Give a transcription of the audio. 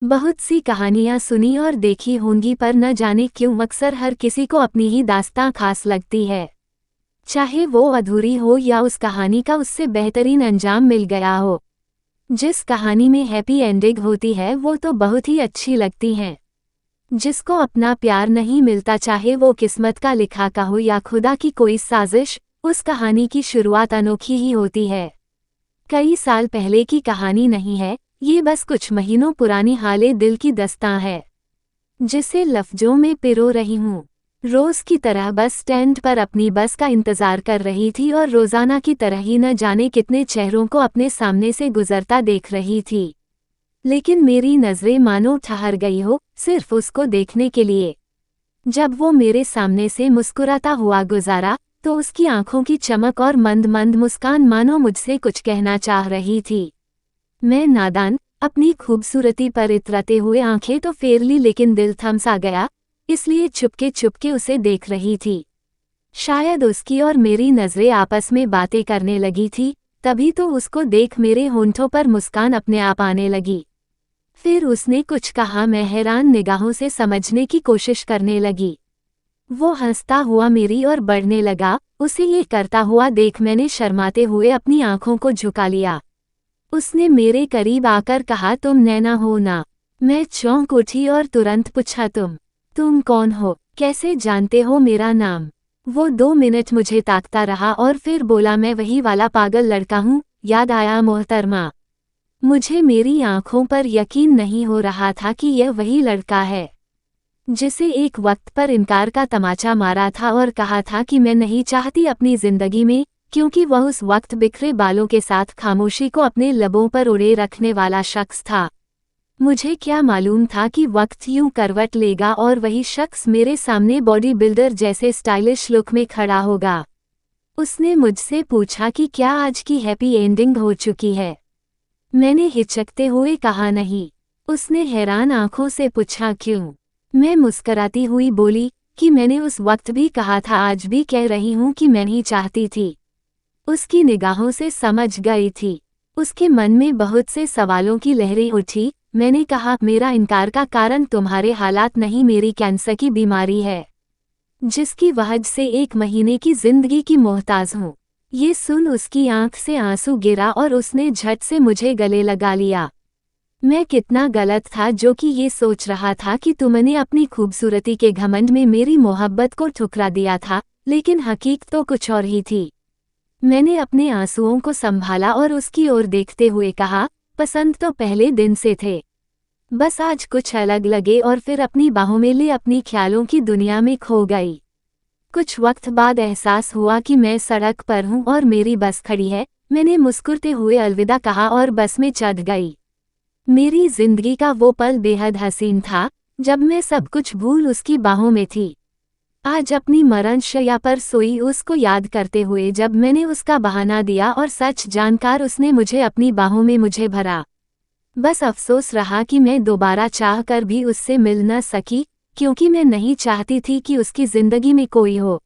बहुत सी कहानियां सुनी और देखी होंगी पर न जाने क्यों अक्सर हर किसी को अपनी ही दास्तां खास लगती है। चाहे वो अधूरी हो या उस कहानी का उससे बेहतरीन अंजाम मिल गया हो। जिस कहानी में हैप्पी एंडिंग होती है वो तो बहुत ही अच्छी लगती हैं। जिसको अपना प्यार नहीं मिलता, चाहे वो किस्मत का लिखा का हो या खुदा की कोई साजिश, उस कहानी की शुरुआत अनोखी ही होती है। कई साल पहले की कहानी नहीं है, ये बस कुछ महीनों पुरानी हाले दिल की दास्तां है, जिसे लफ्जों में पिरो रही हूँ। रोज की तरह बस स्टैंड पर अपनी बस का इंतजार कर रही थी और रोजाना की तरह ही न जाने कितने चेहरों को अपने सामने से गुजरता देख रही थी। लेकिन मेरी नजरें मानो ठहर गई हो, सिर्फ उसको देखने के लिए। जब वो मेरे सामने से मुस्कुराता हुआ गुजारा, तो उसकी आंखों की चमक और मंद मंद मुस्कान मानो मुझसे कुछ कहना चाह रही थी। मैं नादान, अपनी खूबसूरती पर इतराते हुए आंखें तो फेर ली, लेकिन दिल थम सा गया, इसलिए चुपके चुपके उसे देख रही थी। शायद उसकी और मेरी नजरें आपस में बातें करने लगी थी, तभी तो उसको देख मेरे होंठों पर मुस्कान अपने आप आने लगी। फिर उसने कुछ कहा, मैं हैरान निगाहों से समझने की कोशिश करने लगी। वो हंसता हुआ मेरी ओर बढ़ने लगा। उसे ये करता हुआ देख मैंने शर्माते हुए अपनी आंखों को झुका लिया। उसने मेरे करीब आकर कहा, तुम नैना हो ना? मैं चौंक उठी और तुरंत पूछा, तुम कौन हो? कैसे जानते हो मेरा नाम? वो 2 मिनट मुझे ताकता रहा और फिर बोला, मैं वही वाला पागल लड़का हूँ, याद आया मोहतरमा? मुझे मेरी आंखों पर यकीन नहीं हो रहा था कि यह वही लड़का है जिसे एक वक्त पर इनकार का तमाचा मारा था और कहा था कि मैं नहीं चाहती अपनी जिंदगी में, क्योंकि वह उस वक्त बिखरे बालों के साथ खामोशी को अपने लबों पर उड़े रखने वाला शख्स था। मुझे क्या मालूम था कि वक्त यूं करवट लेगा और वही शख्स मेरे सामने बॉडी बिल्डर जैसे स्टाइलिश लुक में खड़ा होगा। उसने मुझसे पूछा कि क्या आज की हैप्पी एंडिंग हो चुकी है। मैंने हिचकते हुए कहा, नहीं। उसने हैरान आंखों से पूछा, क्यों? मैं मुस्कराती हुई बोली कि मैंने उस वक्त भी कहा था, आज भी कह रही हूँ कि मैं नहीं चाहती थी। उसकी निगाहों से समझ गई थी। उसके मन में बहुत से सवालों की लहरें उठी। मैंने कहा, मेरा इनकार का कारण तुम्हारे हालात नहीं, मेरी कैंसर की बीमारी है, जिसकी वजह से 1 महीने की जिंदगी की मोहताज हूँ। ये सुन उसकी आंख से आंसू गिरा और उसने झट से मुझे गले लगा लिया। मैं कितना गलत था जो कि ये सोच रहा था कि तुमने अपनी खूबसूरती के घमंड में मेरी मोहब्बत को ठुकरा दिया था, लेकिन हकीकत तो कुछ और ही थी। मैंने अपने आंसुओं को संभाला और उसकी ओर देखते हुए कहा, पसंद तो पहले दिन से थे, बस आज कुछ अलग लगे और फिर अपनी बाहों में ले अपनी ख्यालों की दुनिया में खो गई। कुछ वक्त बाद एहसास हुआ कि मैं सड़क पर हूँ और मेरी बस खड़ी है। मैंने मुस्कुराते हुए अलविदा कहा और बस में चढ़ गई। मेरी जिंदगी का वो पल बेहद हसीन था, जब मैं सब कुछ भूल उसकी बाहों में थी। आज अपनी मरण शैया पर सोई उसको याद करते हुए जब मैंने उसका बहाना दिया और सच जानकर उसने मुझे अपनी बाहों में मुझे भरा, बस अफसोस रहा कि मैं दोबारा चाह कर भी उससे मिल न सकी, क्योंकि मैं नहीं चाहती थी कि उसकी जिंदगी में कोई हो